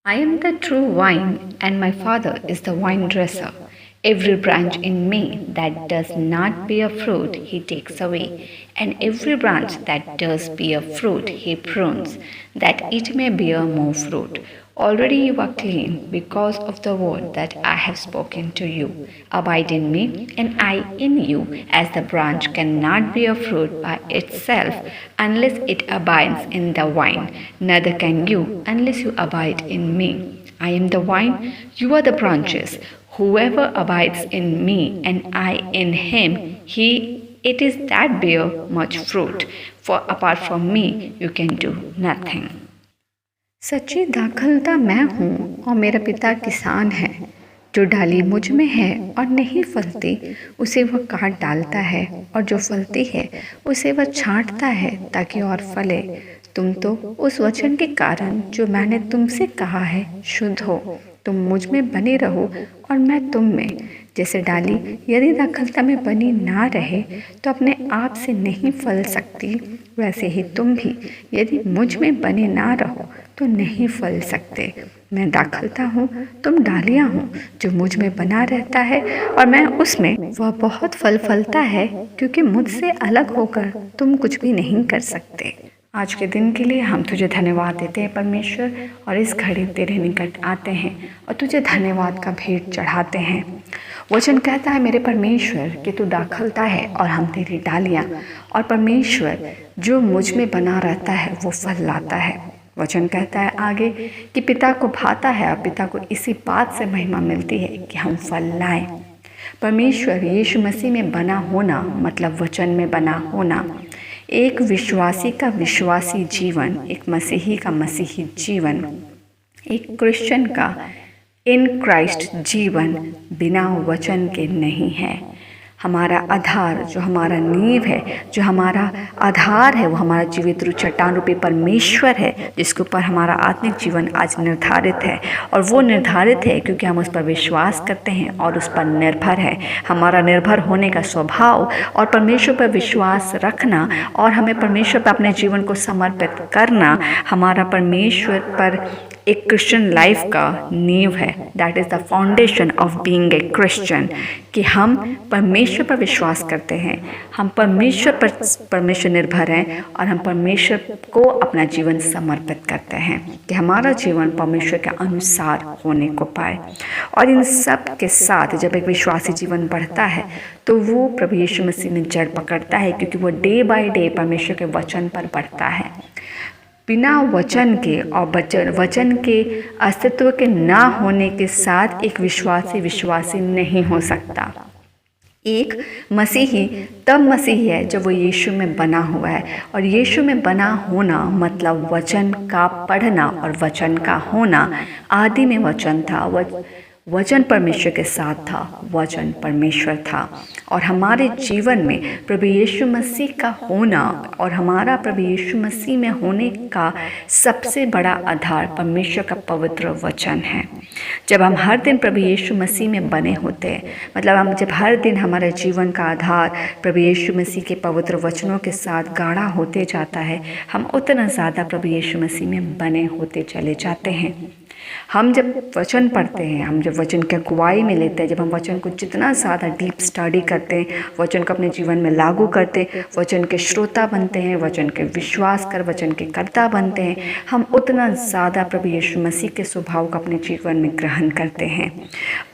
I am the true vine, and my Father is the vine dresser. Every branch in me that does not bear fruit, he takes away, and every branch that does bear fruit, he prunes, that it may bear more fruit. Already you are clean because of the word that I have spoken to you. Abide in me, and I in you, as the branch cannot bear fruit by itself unless it abides in the vine, neither can you unless you abide in me. I am the vine, you are the branches. Whoever abides in me and I in him, he it is that bear much fruit. For apart from me, you can do nothing. सच्ची दाखलता मैं हूँ और मेरा पिता किसान है। जो डाली मुझ में है और नहीं फलती उसे वह काट डालता है, और जो फलती है उसे वह छांटता है ताकि और फले। तुम तो उस वचन के कारण जो मैंने तुमसे कहा है शुद्ध हो। तुम मुझ में बने रहो और मैं तुम में। जैसे डाली यदि दाखलता में बनी ना रहे तो अपने आप से नहीं फल सकती, वैसे ही तुम भी यदि मुझ में बने ना रहो तो नहीं फल सकते। मैं दाखलता हूँ, तुम डालियाँ हो। जो मुझ में बना रहता है और मैं उसमें, वह बहुत फल फलता है, क्योंकि मुझसे अलग होकर तुम कुछ भी नहीं कर सकते। आज के दिन के लिए हम तुझे धन्यवाद देते हैं परमेश्वर, और इस घड़ी तेरे निकट आते हैं और तुझे धन्यवाद का भेंट चढ़ाते हैं। वचन कहता है मेरे परमेश्वर कि तू दाखलता है और हम तेरी डालियाँ, और परमेश्वर जो मुझ में बना रहता है वो फल लाता है। वचन कहता है आगे कि पिता को भाता है और पिता को इसी बात से महिमा मिलती है कि हम फल लाएं। परमेश्वर यीशु मसीह में बना होना मतलब वचन में बना होना। एक विश्वासी का विश्वासी जीवन, एक मसीही का मसीही जीवन, एक क्रिश्चियन का इन क्राइस्ट जीवन बिना वचन के नहीं है। हमारा आधार, जो हमारा नींव है, जो हमारा आधार है, वो हमारा जीवित चट्टान रूपी परमेश्वर है, जिसके ऊपर हमारा आत्मिक जीवन आज निर्धारित है। और वो निर्धारित है क्योंकि हम उस पर विश्वास करते हैं और उस पर निर्भर है। हमारा निर्भर होने का स्वभाव और परमेश्वर पर विश्वास रखना और हमें परमेश्वर पर अपने जीवन को समर्पित करना हमारा परमेश्वर पर एक क्रिश्चियन लाइफ का नींव है। That is the foundation of being a Christian, कि हम परमेश्वर पर विश्वास करते हैं, हम परमेश्वर निर्भर हैं और हम परमेश्वर को अपना जीवन समर्पित करते हैं कि हमारा जीवन परमेश्वर के अनुसार होने को पाए। और इन सब के साथ जब एक विश्वासी जीवन बढ़ता है तो वो प्रभु यीशु मसीह में जड़ पकड़ता है, क्योंकि वो डे बाय डे परमेश्वर के वचन पर बढ़ता है। बिना वचन के और वचन के अस्तित्व के ना होने के साथ एक विश्वासी नहीं हो सकता। एक मसीही तब मसीही है जब वो यीशु में बना हुआ है, और यीशु में बना होना मतलब वचन का पढ़ना और वचन का होना। आदि में वचन था, वचन परमेश्वर के साथ था, वचन परमेश्वर था। और हमारे जीवन में प्रभु यीशु मसीह का होना और हमारा प्रभु यीशु मसीह में होने का सबसे बड़ा आधार परमेश्वर का पवित्र वचन है। जब हम हर दिन प्रभु यीशु मसीह में बने होते हैं, मतलब हम जब हर दिन हमारे जीवन का आधार प्रभु यीशु मसीह के पवित्र वचनों के साथ गाढ़ा होते जाता है, हम उतना ज़्यादा प्रभु यीशु मसीह में बने होते चले जाते हैं। हम जब वचन पढ़ते हैं, हम जब वचन की अगुवाई में लेते हैं, जब हम वचन को जितना ज़्यादा डीप स्टडी करते हैं, वचन को अपने जीवन में लागू करते हैं, वचन के श्रोता बनते हैं, वचन के विश्वास कर वचन के कर्ता बनते हैं, हम उतना ज़्यादा प्रभु यीशु मसीह के स्वभाव को अपने जीवन में ग्रहण करते हैं।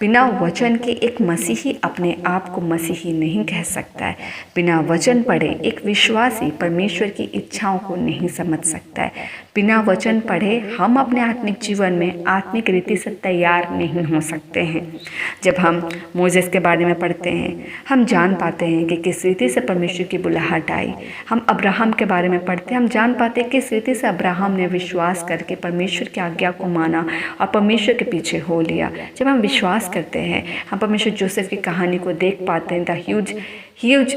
बिना वचन के एक मसीही अपने आप को मसीही नहीं कह सकता है। बिना वचन पढ़े एक विश्वासी परमेश्वर की इच्छाओं को नहीं समझ सकता है। बिना वचन पढ़े हम अपने आत्मिक जीवन में आत्मिक रीति से तैयार नहीं हो सकते हैं। जब हम मोसेस के बारे में पढ़ते हैं, हम जान पाते हैं कि किस रीति से परमेश्वर की बुलाहट आई। हम अब्राहम के बारे में पढ़ते हैं, हम जान पाते हैं किस रीति से अब्राहम ने विश्वास करके परमेश्वर की आज्ञा को माना और परमेश्वर के पीछे हो लिया। जब हम विश्वास करते हैं, हम परमेश्वर जोसेफ की कहानी को देख पाते हैं, द ह्यूज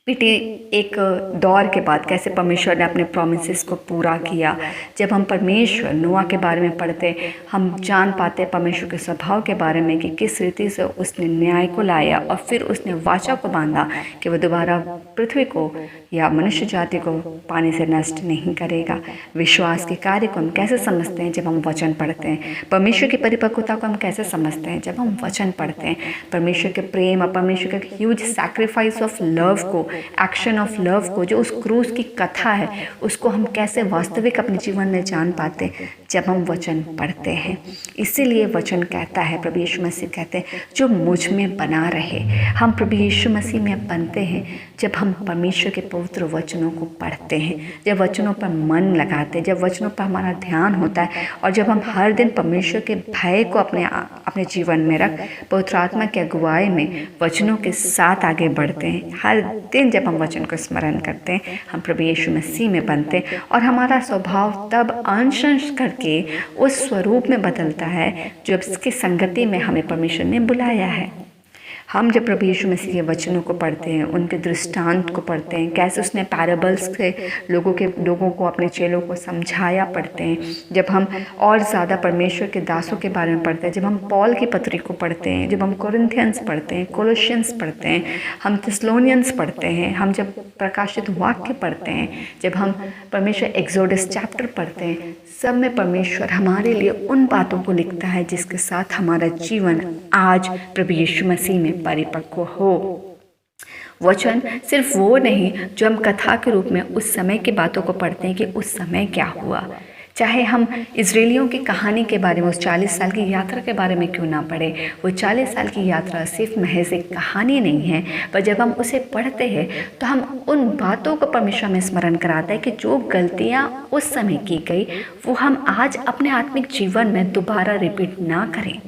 बीते एक दौर के बाद कैसे परमेश्वर ने अपने प्रोमिसेस को पूरा किया। जब हम परमेश्वर नोआ के बारे में पढ़ते, हम जान पाते परमेश्वर के स्वभाव के बारे में कि किस रीति से उसने न्याय को लाया और फिर उसने वाचा को बांधा कि वह दोबारा पृथ्वी को या मनुष्य जाति को पानी से नष्ट नहीं करेगा। विश्वास के कार्य को हम कैसे समझते हैं जब हम वचन पढ़ते हैं। परमेश्वर की परिपक्वता को हम कैसे समझते हैं जब हम वचन पढ़ते हैं। परमेश्वर के प्रेम और परमेश्वर के ह्यूज सैक्रिफाइस ऑफ लव को, एक्शन ऑफ लव को, जो उस क्रूस की कथा है, उसको हम कैसे वास्तविक अपने जीवन में जान पाते जब हम वचन पढ़ते हैं। इसीलिए वचन कहता है, प्रभु यीशु मसीह कहते हैं, जो मुझ में बना रहे। हम प्रभु यीशु मसीह में बनते हैं जब हम परमेश्वर के पवित्र वचनों को पढ़ते हैं, जब वचनों पर मन लगाते हैं, जब वचनों पर हमारा ध्यान होता है और जब हम हर दिन परमेश्वर के भय को अपने जीवन में रख पवित्र आत्मा की अगुवाई में वचनों के साथ आगे बढ़ते हैं। हर दिन जब हम वचन को स्मरण करते हैं, हम प्रभु यीशु मसीह में बनते हैं और हमारा स्वभाव तब अंश अंश करके उस स्वरूप में बदलता है जो इसकी संगति में हमें परमेश्वर ने बुलाया है। हम जब प्रभु यीशु मसीह के वचनों को पढ़ते हैं, उनके दृष्टांत को पढ़ते हैं, कैसे उसने पैराबल्स से लोगों को अपने चेलों को समझाया पढ़ते हैं, जब हम और ज़्यादा परमेश्वर के दासों के बारे में पढ़ते हैं, जब हम पॉल की पत्री को पढ़ते हैं, जब हम कोरिन्थियंस पढ़ते हैं, कोलोशियंस पढ़ते हैं, हम थिस्सलुनीयंस पढ़ते हैं, हम जब प्रकाशित वाक्य पढ़ते हैं, जब हम परमेश्वर एक्सोडस चैप्टर पढ़ते हैं, सब में परमेश्वर हमारे लिए उन बातों को लिखता है जिसके साथ हमारा जीवन आज प्रभु यीशु मसीह में परिपक्व हो। वचन सिर्फ वो नहीं जो हम कथा के रूप में उस समय की बातों को पढ़ते हैं कि उस समय क्या हुआ। चाहे हम इजरायलियों की कहानी के बारे में, उस 40 साल की यात्रा के बारे में क्यों ना पढ़े, वो 40 साल की यात्रा सिर्फ महज एक कहानी नहीं है, पर जब हम उसे पढ़ते हैं तो हम उन बातों को परमेश्वर में स्मरण कराता है कि जो गलतियाँ उस समय की गई वो हम आज अपने आत्मिक जीवन में दोबारा रिपीट ना करें।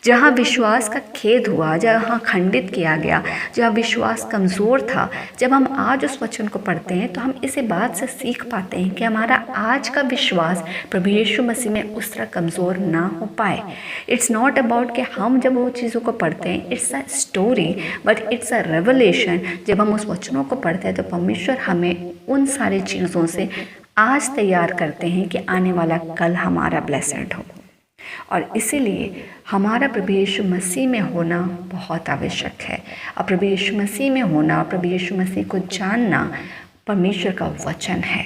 जहाँ विश्वास का खेद हुआ, जहाँ खंडित किया गया, जहाँ विश्वास कमज़ोर था, जब हम आज उस वचन को पढ़ते हैं तो हम इसे बात से सीख पाते हैं कि हमारा आज का विश्वास प्रभु यीशु मसीह में उस तरह कमज़ोर ना हो पाए। इट्स नॉट अबाउट कि हम जब वो चीज़ों को पढ़ते हैं it's a story, but it's a revelation. जब हम उस वचनों को पढ़ते हैं तो परमेश्वर हमें उन सारी चीज़ों से आज तैयार करते हैं कि आने वाला कल हमारा ब्लेसड हो। और इसीलिए हमारा प्रभु यीशु मसीह में होना बहुत आवश्यक है। और प्रभु यीशु मसीह में होना, प्रभु यीशु मसीह को जानना परमेश्वर का वचन है।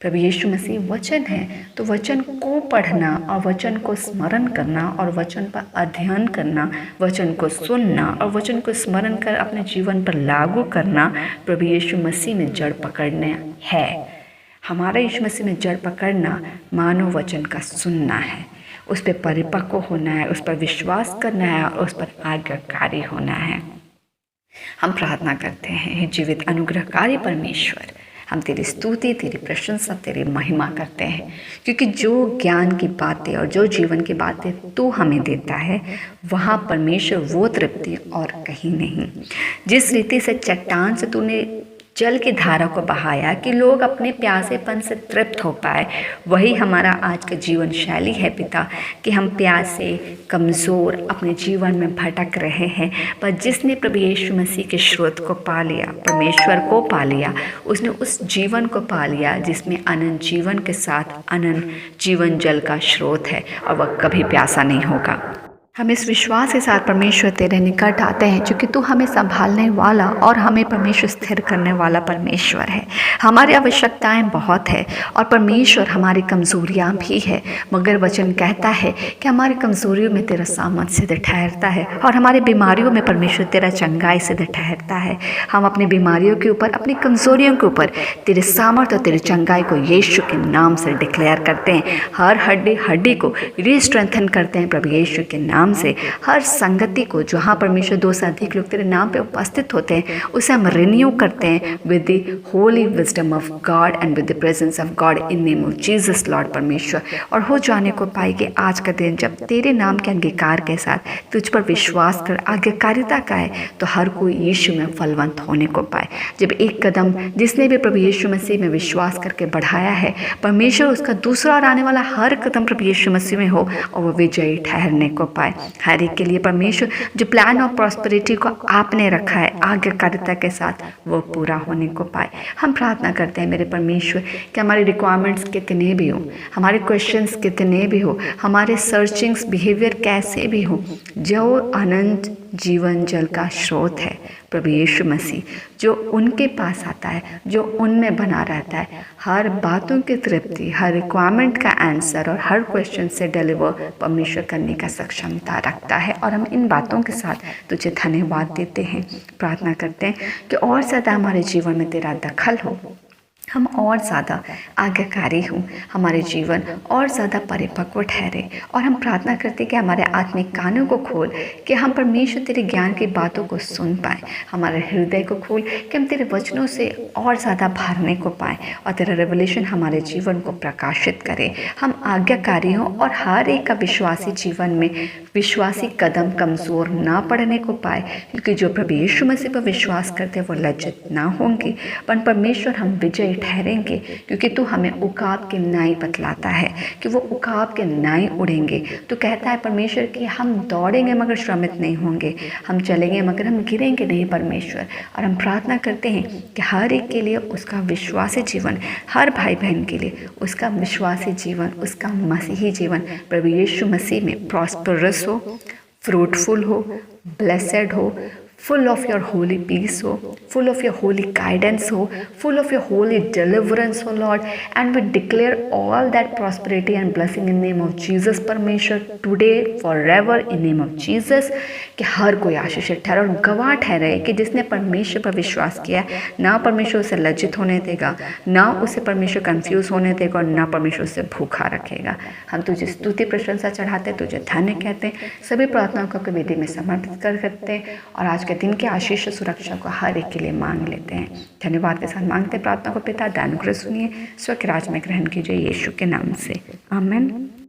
प्रभु यीशु मसीह वचन है, तो वचन को पढ़ना और वचन को स्मरण करना और वचन पर अध्ययन करना, वचन को सुनना और वचन को स्मरण कर अपने जीवन पर लागू करना प्रभु यीशु मसीह में जड़ पकड़ना है। हमारा यीशु मसीह में जड़ पकड़ना मानव वचन का सुनना है, उस पर परिपक्व होना है, उस पर विश्वास करना है और उस पर आज्ञाकारी होना है। हम प्रार्थना करते हैं, हे जीवित अनुग्रहकारी परमेश्वर, हम तेरी स्तुति, तेरी प्रशंसा, तेरी महिमा करते हैं, क्योंकि जो ज्ञान की बातें और जो जीवन की बातें तू हमें देता है वहाँ परमेश्वर वो तृप्ति और कहीं नहीं। जिस रीति से चट्टान से तूने जल की धारा को बहाया कि लोग अपने प्यासेपन से तृप्त हो पाए, वही हमारा आज का जीवन शैली है पिता, कि हम प्यासे, कमज़ोर, अपने जीवन में भटक रहे हैं, पर जिसने प्रभु यीशु मसीह के स्रोत को पा लिया, परमेश्वर को पा लिया, उसने उस जीवन को पा लिया जिसमें अनंत जीवन के साथ अनंत जीवन जल का स्रोत है और वह कभी प्यासा नहीं होगा। हम इस विश्वास के साथ परमेश्वर तेरे निकट आते हैं, क्योंकि तू हमें संभालने वाला और हमें परमेश्वर स्थिर करने वाला परमेश्वर है। हमारी आवश्यकताएं बहुत है और परमेश्वर हमारी कमज़ोरियां भी है, मगर वचन कहता है कि हमारी कमज़ोरियों में तेरा सामर्थ सिद्ध ठहरता है और हमारी बीमारियों में परमेश्वर तेरा चंगाई सिद्ध ठहरता है। हम अपनी बीमारियों के ऊपर, अपनी कमज़ोरियों के ऊपर तेरे सामर्थ और तेरे चंगाई को यीशु के नाम से डिक्लेयर करते हैं। हर हड्डी को रीस्ट्रेंथन करते हैं प्रभु यीशु के नाम से। हर संगति को जहाँ परमेश्वर 2 से अधिक लोग तेरे नाम पे उपस्थित होते हैं, उसे हम रिन्यू करते हैं with the Holi wisdom of God and with the presence of God in name of Jesus Lord परमेश्वर। और हो जाने को पाए कि आज का दिन जब तेरे नाम के अंगीकार के साथ तुझ पर विश्वास कर आज्ञाकारिता का है, तो हर कोई यीशु में फलवंत होने को पाए। जब एक कदम जिसने भी प्रभु यीशु मसीह में विश्वास करके बढ़ाया है, परमेश्वर उसका दूसरा और आने वाला हर कदम प्रभु यीशु मसीह में हो और वह विजयी ठहरने को पाए। हर एक के लिए परमेश्वर जो प्लान ऑफ प्रॉस्पेरिटी को आपने रखा है आज्ञाकारिता के साथ वो पूरा होने को पाए। हम प्रार्थना करते हैं मेरे परमेश्वर कि हमारे रिक्वायरमेंट्स कितने भी हो, हमारे क्वेश्चंस कितने भी हो, हमारे सर्चिंग्स बिहेवियर कैसे भी हो, जो अनंत जीवन जल का स्रोत है प्रभु यीशु मसीह जो उनके पास आता है, जो उनमें बना रहता है, हर बातों की तृप्ति, हर रिक्वायरमेंट का आंसर और हर क्वेश्चन से डिलीवर परमेश्वर करने का सक्षमता रखता है। और हम इन बातों के साथ तुझे धन्यवाद देते हैं, प्रार्थना करते हैं कि और ज़्यादा हमारे जीवन में तेरा दखल हो, हम और ज़्यादा आज्ञाकारी हों, हमारे जीवन और ज़्यादा परिपक्व ठहरे। और हम प्रार्थना करते हैं कि हमारे आत्मिक कानों को खोल कि हम परमेश्वर तेरे ज्ञान की बातों को सुन पाएँ, हमारे हृदय को खोल कि हम तेरे वचनों से और ज़्यादा भरने को पाएँ और तेरा रेवलेशन हमारे जीवन को प्रकाशित करे। हम आज्ञाकारी हों और हर एक का विश्वासी जीवन में विश्वासी कदम कमज़ोर ना पड़ने को पाए, क्योंकि जो प्रभु यीशु मसीह पर विश्वास करते हैं वो लज्जित ना होंगे, पर परमेश्वर हम विजय ठहरेंगे, क्योंकि तू हमें उकाब के नाई बतलाता है कि वो उकाब के नाई उड़ेंगे। तो कहता है परमेश्वर कि हम दौड़ेंगे मगर श्रमित नहीं होंगे, हम चलेंगे मगर हम गिरेंगे नहीं परमेश्वर। और हम प्रार्थना करते हैं कि हर एक के लिए उसका विश्वासी जीवन, हर भाई बहन के लिए उसका विश्वासी जीवन, उसका मसीही जीवन प्रभु यीशु मसीह में प्रॉस्परस हो, फ्रूटफुल हो, ब्लेसेड हो, full of your holy peace हो, full of your holy guidance हो, full of your holy deliverance हो Lord, and we declare all that prosperity and blessing in name of Jesus परमेश्वर today forever in name of Jesus, कि हर कोई आशीषित ठहरे और गवाह ठहरे कि जिसने परमेश्वर पर विश्वास किया ना परमेश्वर उसे लज्जित होने देगा, ना उसे परमेश्वर कंफ्यूज होने देगा और ना परमेश्वर उसे भूखा रखेगा। हम तुझे स्तुति प्रशंसा चढ़ाते, तुझे धन्य कहते हैं, सभी प्रार्थनाओं को विधि में समर्पित करते हैं और आज के दिन के आशीष सुरक्षा को हर एक के लिए मांग लेते हैं। धन्यवाद के साथ मांगते प्रार्थना को पिता दानुग्रह सुनिए, स्व के राज में ग्रहण कीजिए यीशु के नाम से, आमीन।